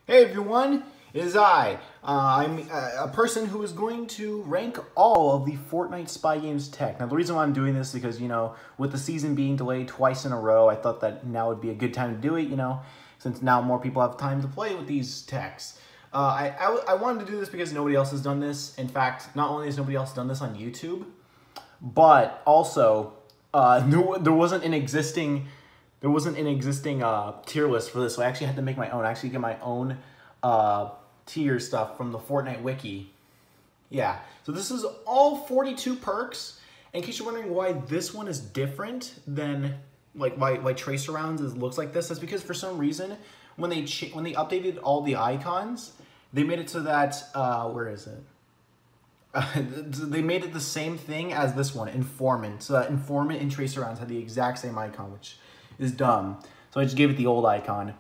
Hey everyone, it is I. I'm a person who is going to rank all of the Fortnite spy games tech. Now the reason why I'm doing this is because, with the season being delayed twice in a row, I thought that now would be a good time to do it, since now more people have time to play with these techs. I wanted to do this because nobody else has done this. In fact, not only has nobody else done this on YouTube, but also there wasn't an existing tier list for this, so I actually had to make my own. I actually get my own tier stuff from the Fortnite wiki. Yeah, so this is all 42 perks. In case you're wondering why this one is different than why Tracer Rounds looks like this, that's because for some reason when they updated all the icons, they made it so that where is it? They made it the same thing as this one, Informant. So that Informant and Tracer Rounds had the exact same icon, which is dumb. So I just gave it the old icon.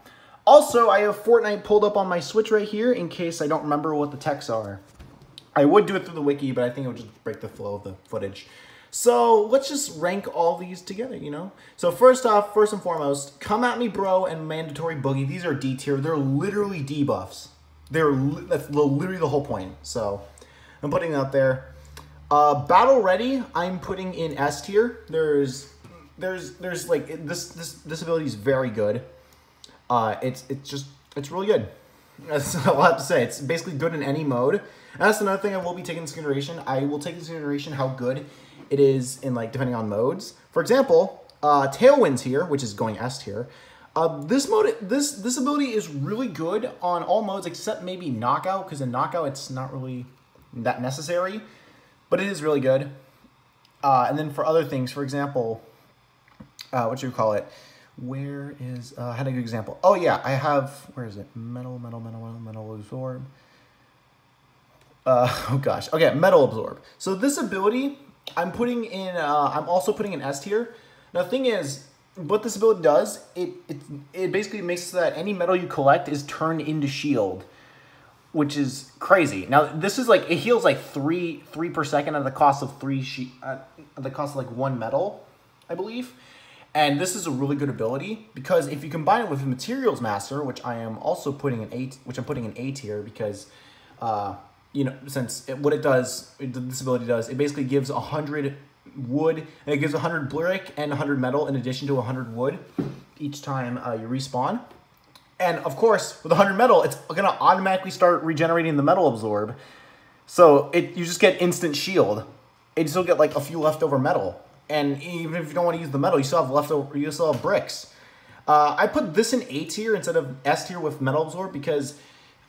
Also, I have Fortnite pulled up on my Switch right here in case I don't remember what the texts are. I would do it through the wiki, but I think it would just break the flow of the footage. So let's just rank all these together, So first and foremost, Come At Me Bro and Mandatory Boogie. These are D tier. They're literally debuffs. That's literally the whole point. So I'm putting it up there. Battle Ready, I'm putting in S tier. There's like this ability is very good. It's really good. That's all I have to say. It's basically good in any mode. And that's another thing I will be taking into consideration. I will take into consideration how good it is in depending on modes. For example, Tailwinds here, which is going S tier. This ability is really good on all modes except maybe Knockout, because in Knockout it's not really that necessary, but it is really good. And then for other things, for example, what you call it? Where is I had a good example. Oh yeah, I have, where is it? Metal Absorb. Oh gosh. Okay, Metal Absorb. So this ability I'm putting in I'm also putting in S tier. Now the thing is, what this ability does, it basically makes it so that any metal you collect is turned into shield, which is crazy. Now this is it heals three per second at the cost of one metal, I believe. And this is a really good ability because if you combine it with Materials Master, which I am also putting in A tier because, since what it does, this ability does, it basically gives 100 wood, and it gives 100 brick and 100 metal in addition to 100 wood each time you respawn. And of course, with 100 metal, it's gonna automatically start regenerating the Metal Absorb. So you just get instant shield. And you still get a few leftover metal. And even if you don't want to use the metal, you still have leftover. You still have bricks. I put this in A tier instead of S tier with Metal Absorb because,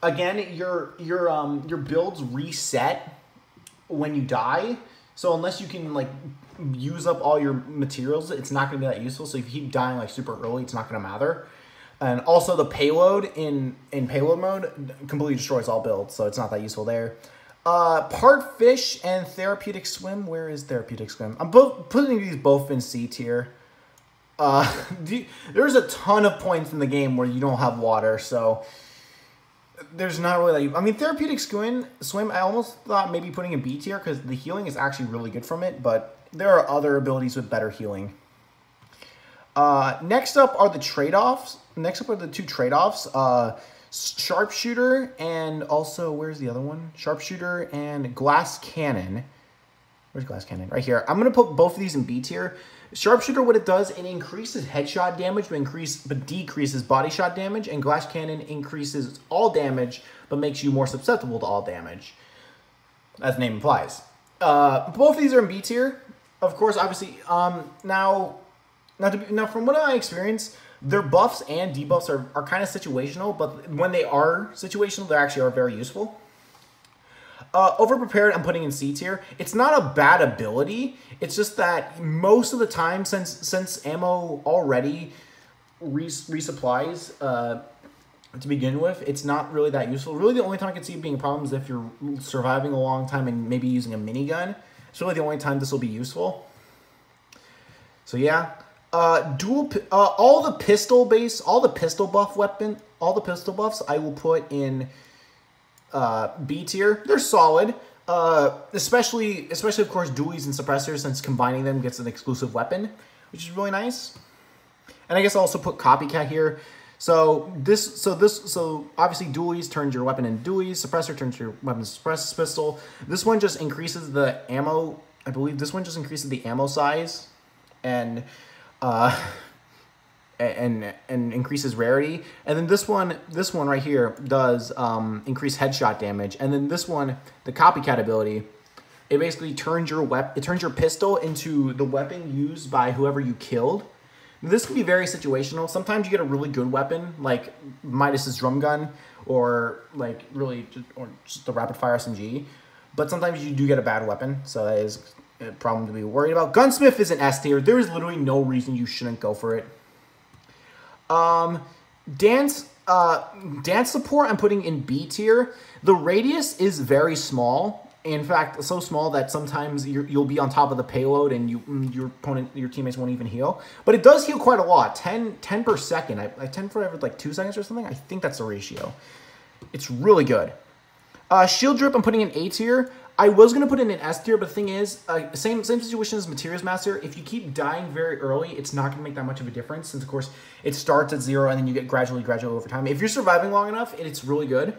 again, your builds reset when you die. So unless you can use up all your materials, it's not going to be that useful. So if you keep dying super early, it's not going to matter. And also the payload in payload mode completely destroys all builds, so it's not that useful there. Part Fish and Therapeutic Swim. Where is Therapeutic Swim? I'm putting these both in C tier. There's a ton of points in the game where you don't have water, so there's not really I mean, Therapeutic Swim, I almost thought maybe putting in B tier because the healing is actually really good from it, but there are other abilities with better healing. Next up are the trade-offs. Next up are the two trade-offs. Sharpshooter and also, where's the other one? Sharpshooter and Glass Cannon. Where's Glass Cannon? Right here. I'm going to put both of these in B tier. Sharpshooter, what it does, it increases headshot damage but decreases body shot damage, and Glass Cannon increases all damage but makes you more susceptible to all damage, as the name implies. Both of these are in B tier. Of course, obviously, now from what I experience, their buffs and debuffs are kind of situational, but when they are situational, they actually are very useful. Overprepared, I'm putting in C tier. It's not a bad ability. It's just that most of the time, since ammo already resupplies to begin with, it's not really that useful. Really, the only time I can see it being a problem is if you're surviving a long time and maybe using a minigun. It's really the only time this will be useful. So yeah. All the pistol buffs I will put in B tier. They're solid. Especially of course dualies and suppressors, since combining them gets an exclusive weapon, which is really nice. And I guess I'll also put Copycat here. So obviously dualies turns your weapon into dualies, suppressor turns your weapon to suppress pistol. This one just increases the ammo. I believe this one just increases the ammo size, and increases rarity. And then this one right here does increase headshot damage. And then this one, the copycat ability, it basically turns your pistol into the weapon used by whoever you killed. This can be very situational. Sometimes you get a really good weapon, like Midas's drum gun, or like just the rapid fire SMG. But sometimes you do get a bad weapon, so that is a problem to be worried about. Gunsmith is an S tier. There is literally no reason you shouldn't go for it. Dance support I'm putting in B tier. The radius is very small. In fact, so small that sometimes you'll be on top of the payload and your teammates won't even heal. But it does heal quite a lot. 10 per second. I 10 for every like 2 seconds or something. I think that's the ratio. It's really good. Shield drip I'm putting in A tier. I was going to put it in S tier, but the thing is, same situation as Materials Master. If you keep dying very early, it's not going to make that much of a difference, since, of course, it starts at 0 and then you get gradually over time. If you're surviving long enough, it's really good.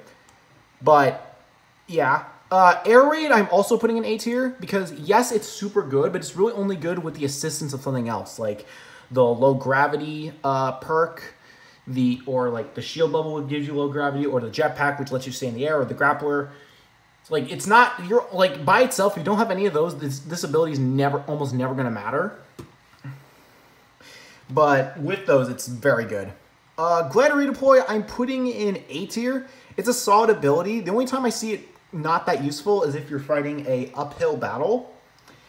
But, yeah. Air Raid I'm also putting in A tier, because, yes, it's super good, but it's really only good with the assistance of something else, like the low gravity perk, or like the shield bubble, which gives you low gravity, or the jetpack, which lets you stay in the air, or the grappler. Like, it's not, you're like, by itself, if you don't have any of those, this ability is almost never going to matter. But with those, it's very good. Glider Redeploy, I'm putting in A tier. It's a solid ability. The only time I see it not that useful is if you're fighting a uphill battle.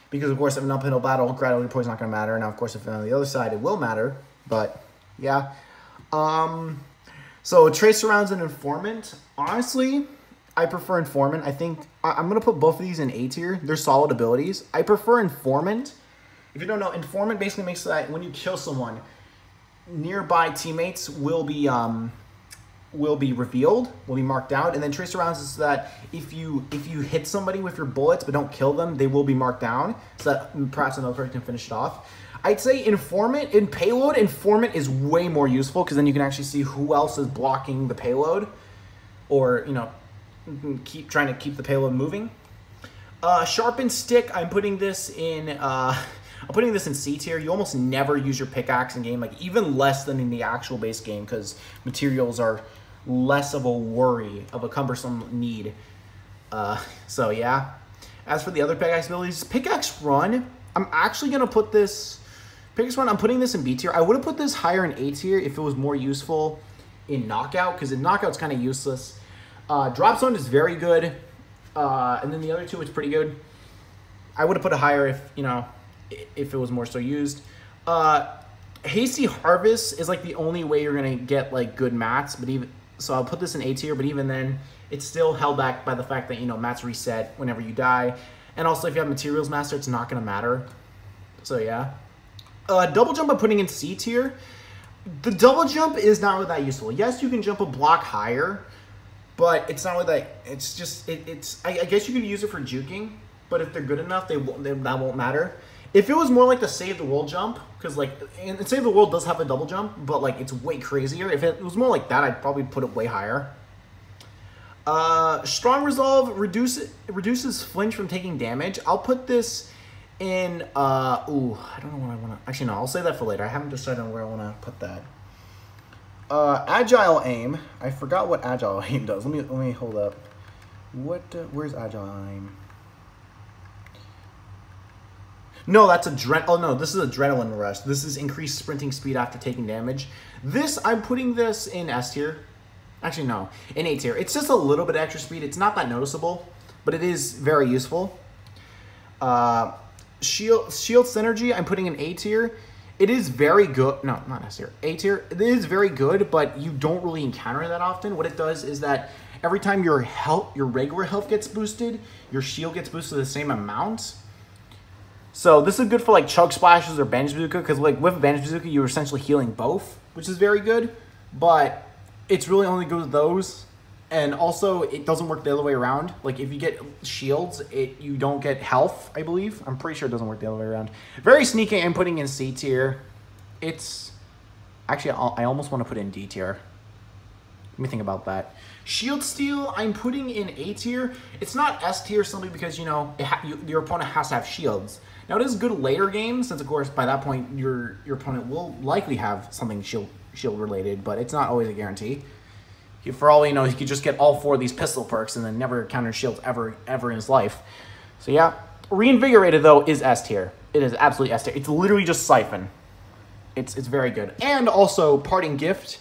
Because, of course, if an uphill battle, Glider Redeploy is not going to matter. Now, of course, if on the other side, it will matter. But, yeah. So, Tracer Rounds and Informant. Honestly, I prefer Informant. I think I'm going to put both of these in A tier. They're solid abilities. I prefer Informant. If you don't know, Informant basically makes so that when you kill someone, nearby teammates will be revealed, will be marked out. And then Tracer Rounds is so that if you hit somebody with your bullets but don't kill them, they will be marked down, so that perhaps another person can finish it off. I'd say Informant, in Payload, Informant is way more useful, because then you can actually see who else is blocking the payload, or, you know, trying to keep the payload moving. Sharpened Stick, I'm putting this in C tier. You almost never use your pickaxe in game, like even less than in the actual base game, because materials are less of a worry, of a cumbersome need. So yeah. As for the other pickaxe abilities, Pickaxe Run, I'm actually gonna put this Pickaxe Run. I'm putting this in B tier. I would have put this higher in A tier if it was more useful in Knockout, because in Knockout it's kind of useless. Drop Zone is very good, and then the other two, it's pretty good. I would have put it higher if it was more so used. Hasty Harvest is like the only way you're gonna get like good mats, so I'll put this in A tier, but even then, it's still held back by the fact that, mats reset whenever you die, and also if you have Materials Master, it's not gonna matter. So yeah. Double Jump I'm putting in C tier. The double jump is not really that useful. Yes, you can jump a block higher, but it's not really that. It's just I guess you could use it for juking, but if they're good enough, that won't matter. If it was more like the Save the World jump, because like and Save the World does have a double jump, but like it's way crazier. If it was more like that, I'd probably put it way higher. Strong Resolve reduces flinch from taking damage. I'll put this in I don't know what I want to. Actually, no, I'll save that for later. I haven't decided on where I want to put that. Agile Aim. I forgot what Agile Aim does. Let me hold up. Where's Agile Aim? No, that's this is Adrenaline Rush. This is increased sprinting speed after taking damage. I'm putting this in S tier. Actually, no, in A tier. It's just a little bit extra speed. It's not that noticeable, but it is very useful. Shield Synergy, I'm putting in A tier. It is very good. No, not S tier. A tier. It is very good, but you don't really encounter it that often. What it does is that every time your regular health gets boosted, your shield gets boosted the same amount. So this is good for like Chug Splashes or Bandage Bazooka, because like with Bandage Bazooka, you're essentially healing both, which is very good. But it's really only good with those. And also, it doesn't work the other way around. Like, if you get shields, you don't get health, I believe. I'm pretty sure it doesn't work the other way around. Very sneaky. I'm putting in C tier. It's Actually, I almost want to put it in D tier. Let me think about that. Shield Steal, I'm putting in A tier. It's not S tier simply because, you know, your opponent has to have shields. Now, it is good later games, since, of course, by that point, your opponent will likely have something shield related, but it's not always a guarantee. For all you know, he could just get all 4 of these pistol perks and then never encounter shields ever in his life. So, yeah. Reinvigorated, though, is S tier. It is absolutely S tier. It's literally just Siphon. It's very good. And also, Parting Gift.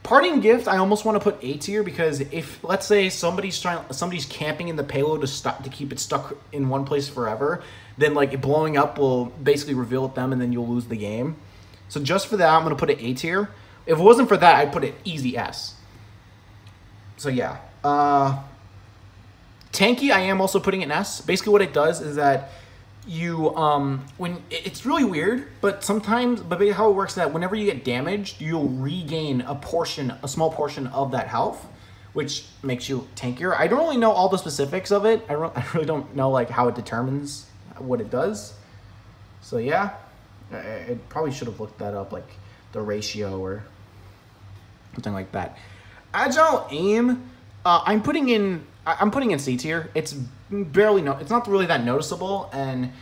Parting Gift, I almost want to put A tier because if, let's say, somebody's camping in the payload to keep it stuck in one place forever, then like blowing up will basically reveal it them, and then you'll lose the game. So just for that, I'm gonna put it A tier. If it wasn't for that, I'd put it easy S. So yeah, Tanky, I am also putting in S. Basically, what it does is that you it's really weird, but sometimes, how it works is that whenever you get damaged, you'll regain a small portion of that health, which makes you tankier. I don't really know all the specifics of it. I really don't know like how it determines what it does. So yeah, I probably should have looked that up, like the ratio or something like that. Agile Aim, I'm putting in C tier. It's it's not really that noticeable, and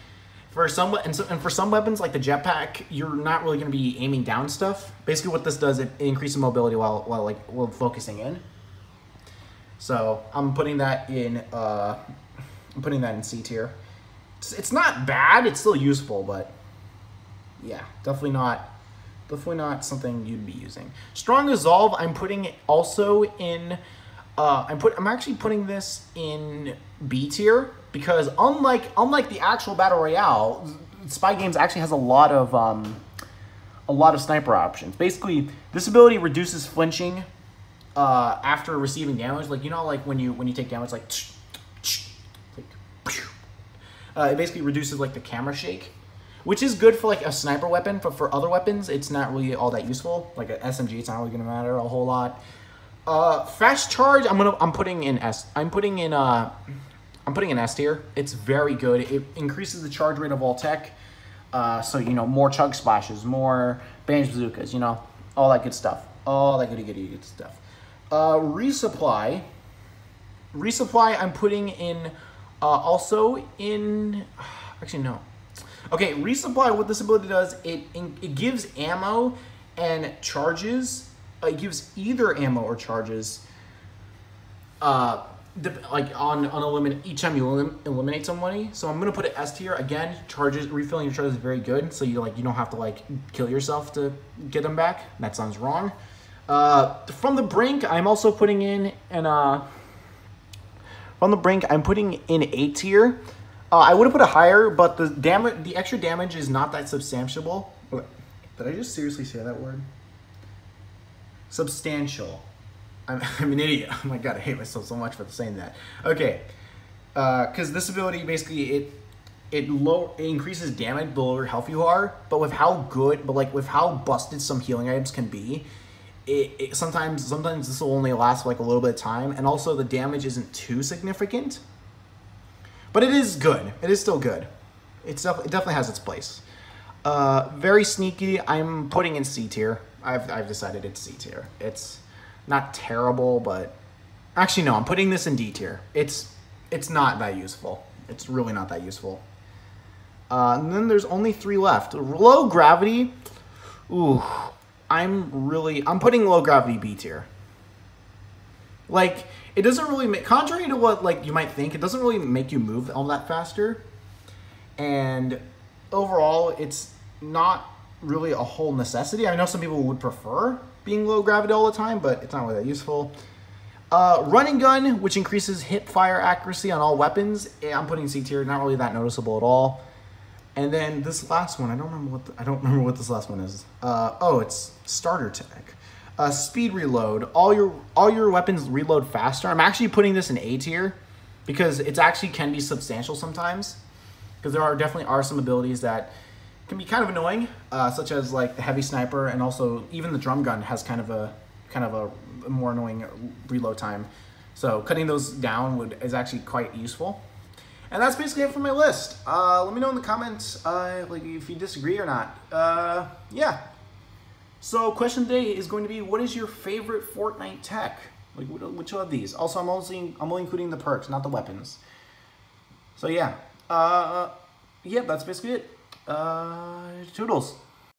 for some weapons like the jetpack, you're not really going to be aiming down stuff. Basically, what this does, it increases mobility while focusing in. So I'm putting that in C tier. It's not bad. It's still useful, but yeah, definitely not something you'd be using. Strong Resolve, I'm putting it also in. I'm actually putting this in B tier because unlike the actual battle royale, Spy Games actually has a lot of sniper options. Basically, this ability reduces flinching after receiving damage. Like, you know, like when you take damage, like it basically reduces like the camera shake, which is good for like a sniper weapon, but for other weapons, it's not really all that useful. Like an SMG, it's not really gonna matter a whole lot. Fast Charge, I'm putting in S. I'm putting in S tier. It's very good. It increases the charge rate of all tech. So you know, more chug splashes, more banjo bazookas, you know, all that good stuff. All that goody good stuff. Resupply, I'm putting in also in. Actually, no. Okay, Resupply, what this ability does, it gives ammo and charges. It gives either ammo or charges, like on each time you eliminate somebody. So I'm gonna put it S tier again. Refilling your charges is very good. So you don't have to like kill yourself to get them back. That sounds wrong. From the Brink, I'm also putting in from the Brink, I'm putting in A tier. I would have put it higher, but the extra damage is not that substantial. Did I just seriously say that word? Substantial. I'm an idiot. Oh my god, I hate myself so much for saying that. Okay, because this ability basically it increases damage the lower health you are, but with how busted some healing items can be, sometimes this will only last for like a little bit of time, and also the damage isn't too significant. But it is good. It is still good. It definitely has its place. Very sneaky. I'm putting in C tier. I've decided it's C tier. It's not terrible, but actually no, I'm putting this in D tier. It's not that useful. It's really not that useful. And then there's only 3 left. Low Gravity. Ooh, I'm putting Low Gravity B tier. Like, it doesn't really contrary to what like you might think, it doesn't really make you move all that faster. And overall, it's not really a whole necessity. I know some people would prefer being low gravity all the time, but it's not really that useful. Running Gun, which increases hip fire accuracy on all weapons. I'm putting C tier, not really that noticeable at all. And then this last one, I don't remember what this last one is. Oh, it's Starter Tech. Speed Reload. All your weapons reload faster. I'm actually putting this in A tier because it actually can be substantial sometimes. Because there definitely are some abilities that can be kind of annoying, such as like the Heavy Sniper, and also even the Drum Gun has kind of a more annoying reload time. So cutting those down is actually quite useful. And that's basically it for my list. Let me know in the comments like if you disagree or not. Yeah. So question today is going to be, what is your favorite Fortnite tech? Like, which of these? Also, I'm only including the perks, not the weapons. So yeah, yeah, that's basically it. Toodles.